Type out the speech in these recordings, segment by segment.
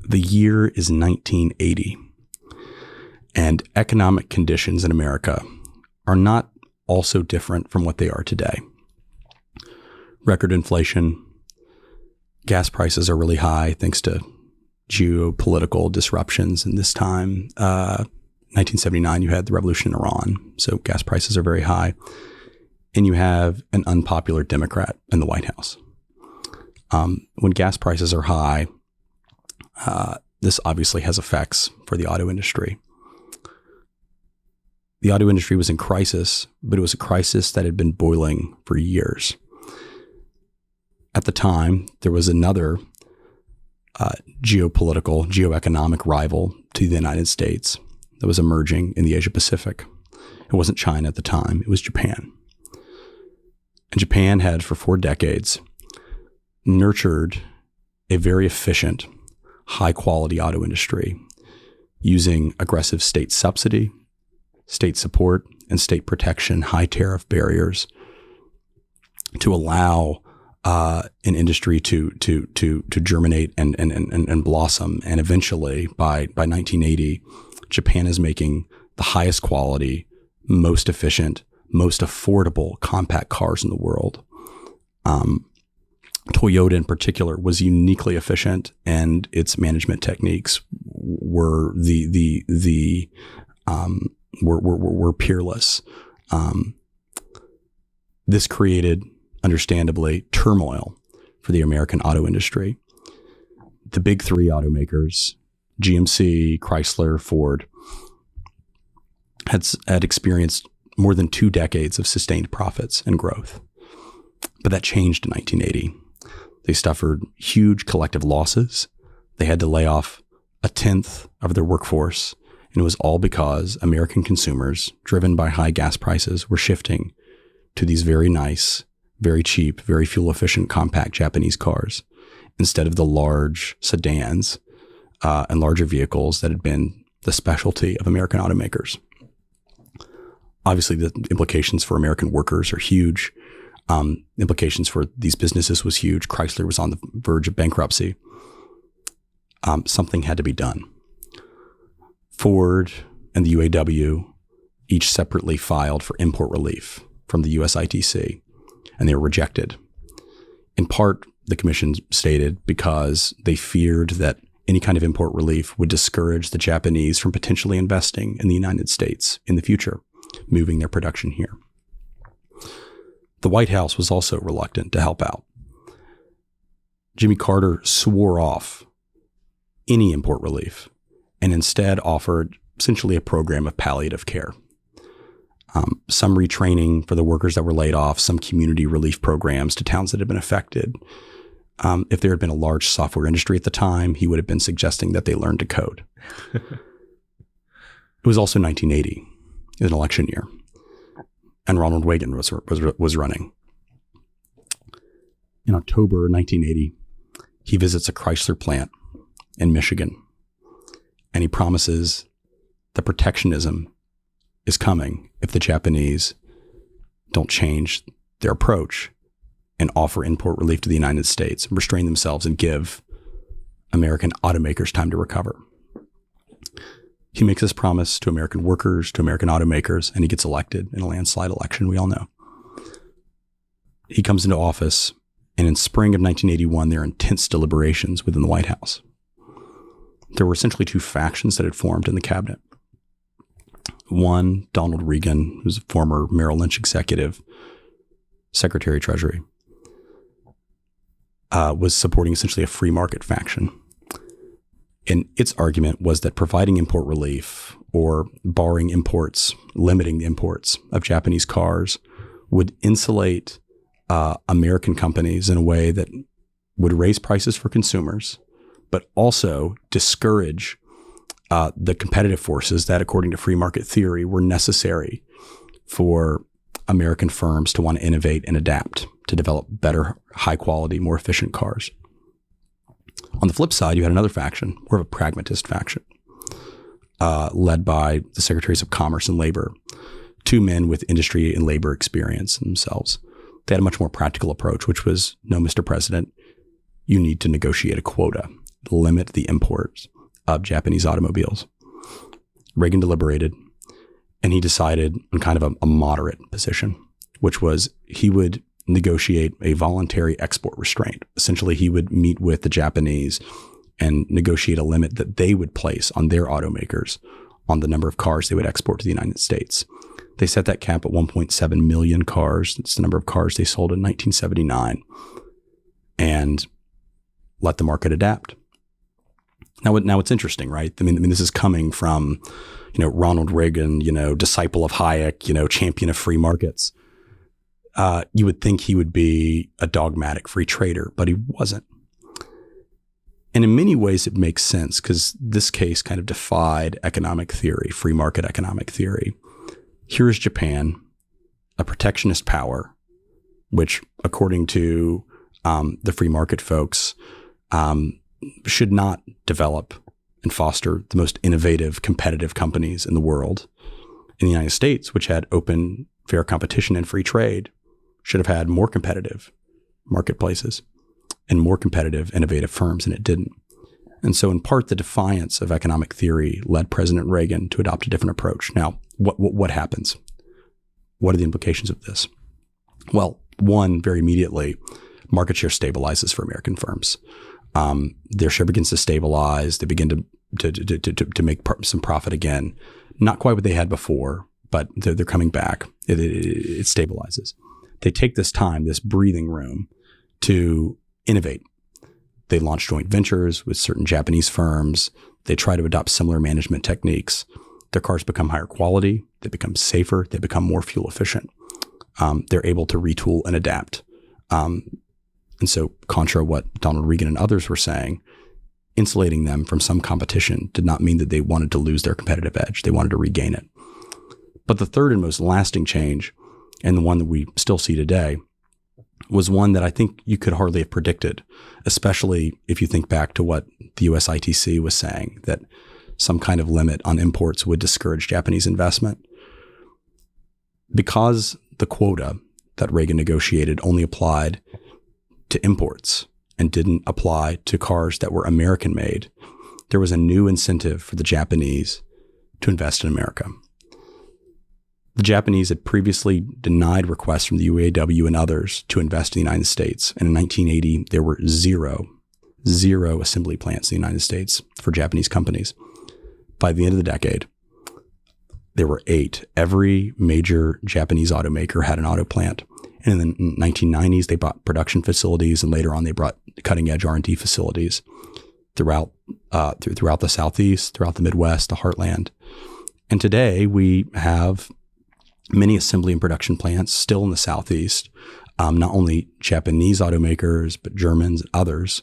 The year is 1980, and economic conditions in America are not also different from what they are today. Record inflation, gas prices are really high thanks to geopolitical disruptions. In this time, 1979, you had the revolution in Iran, so gas prices are very high. And you have an unpopular Democrat in the White House. When gas prices are high, this obviously has effects for the auto industry. The auto industry was in crisis, but it was a crisis that had been boiling for years. At the time, there was another geoeconomic rival to the United States that was emerging in the Asia Pacific. It wasn't China at the time, it was Japan. And Japan had, for 4 decades, nurtured a very efficient, high-quality auto industry using aggressive state subsidy, state support, and state protection, high tariff barriers to allow an industry to germinate and blossom. And eventually, by 1980, Japan is making the highest quality, most efficient, most affordable compact cars in the world. Toyota in particular was uniquely efficient, and its management techniques were were peerless. This created, understandably, turmoil for the American auto industry. The big 3 automakers, GMC, Chrysler, Ford, had experienced more than 2 decades of sustained profits and growth. But that changed in 1980. They suffered huge collective losses. They had to lay off 1/10 of their workforce. And it was all because American consumers, driven by high gas prices, were shifting to these very nice, very cheap, very fuel-efficient compact Japanese cars instead of the large sedans and larger vehicles that had been the specialty of American automakers. Obviously, the implications for American workers are huge. Implications for these businesses was huge. Chrysler was on the verge of bankruptcy. Something had to be done. Ford and the UAW each separately filed for import relief from the US ITC, and they were rejected. In part, the commission stated because they feared that any kind of import relief would discourage the Japanese from potentially investing in the United States in the future, moving their production here. The White House was also reluctant to help out. Jimmy Carter swore off any import relief and instead offered essentially a program of palliative care. Some retraining for the workers that were laid off, some community relief programs to towns that had been affected. If there had been a large software industry at the time, he would have been suggesting that they learn to code. It was also 1980, an election year, and Ronald Reagan was running. In October 1980, he visits a Chrysler plant in Michigan, and he promises that protectionism is coming if the Japanese don't change their approach and offer import relief to the United States, restrain themselves, and give American automakers time to recover. He makes this promise to American workers, to American automakers, and he gets elected in a landslide election, we all know. He comes into office, and in spring of 1981, there are intense deliberations within the White House. There were essentially 2 factions that had formed in the cabinet. One, Donald Reagan, who's a former Merrill Lynch executive, Secretary of Treasury, was supporting essentially a free market faction. And its argument was that providing import relief or barring imports, limiting the imports of Japanese cars would insulate American companies in a way that would raise prices for consumers, but also discourage the competitive forces that, according to free market theory, were necessary for American firms to want to innovate and adapt to develop better, high quality, more efficient cars. On the flip side, you had another faction, more of a pragmatist faction, led by the Secretaries of Commerce and Labor, 2 men with industry and labor experience themselves. They had a much more practical approach, which was, no, Mr. President, you need to negotiate a quota. limit the imports of Japanese automobiles. Reagan deliberated, and he decided on kind of a moderate position, which was he would negotiate a voluntary export restraint. Essentially, he would meet with the Japanese and negotiate a limit that they would place on their automakers on the number of cars they would export to the United States. They set that cap at 1.7 million cars. It's the number of cars they sold in 1979, and let the market adapt. Now it's interesting, right? I mean, this is coming from, Ronald Reagan, disciple of Hayek, champion of free markets. You would think he would be a dogmatic free trader, but he wasn't. And in many ways, it makes sense because this case kind of defied economic theory, free market economic theory. Here's Japan, a protectionist power, which, according to the free market folks, should not develop and foster the most innovative, competitive companies in the world. In the United States, which had open, fair competition and free trade, should have had more competitive marketplaces and more competitive, innovative firms, and it didn't. And so in part, the defiance of economic theory led President Reagan to adopt a different approach. Now, what happens? What are the implications of this? Well, one, very immediately, market share stabilizes for American firms. Their share begins to stabilize. They begin to make some profit again. Not quite what they had before, but they're coming back. It stabilizes. They take this time, this breathing room, to innovate. They launch joint ventures with certain Japanese firms. They try to adopt similar management techniques. Their cars become higher quality. They become safer. They become more fuel efficient. They're able to retool and adapt. And so, contra what Donald Reagan and others were saying, insulating them from some competition did not mean that they wanted to lose their competitive edge. They wanted to regain it. But the third and most lasting change, and the one that we still see today, was one that I think you could hardly have predicted, especially if you think back to what the US ITC was saying, that some kind of limit on imports would discourage Japanese investment. Because the quota that Reagan negotiated only applied to imports and didn't apply to cars that were American made, there was a new incentive for the Japanese to invest in America. The Japanese had previously denied requests from the UAW and others to invest in the United States. And in 1980, there were zero assembly plants in the United States for Japanese companies. By the end of the decade, there were 8. Every major Japanese automaker had an auto plant. And in the 1990s, they bought production facilities, and later on, they brought cutting-edge R&D facilities throughout the Southeast, throughout the Midwest, the Heartland. And today, we have many assembly and production plants still in the Southeast, not only Japanese automakers, but Germans and others.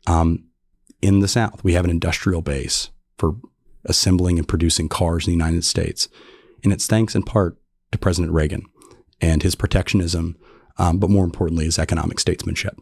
In the South, we have an industrial base for assembling and producing cars in the United States. And it's thanks in part to President Reagan and his protectionism, but more importantly, his economic statesmanship.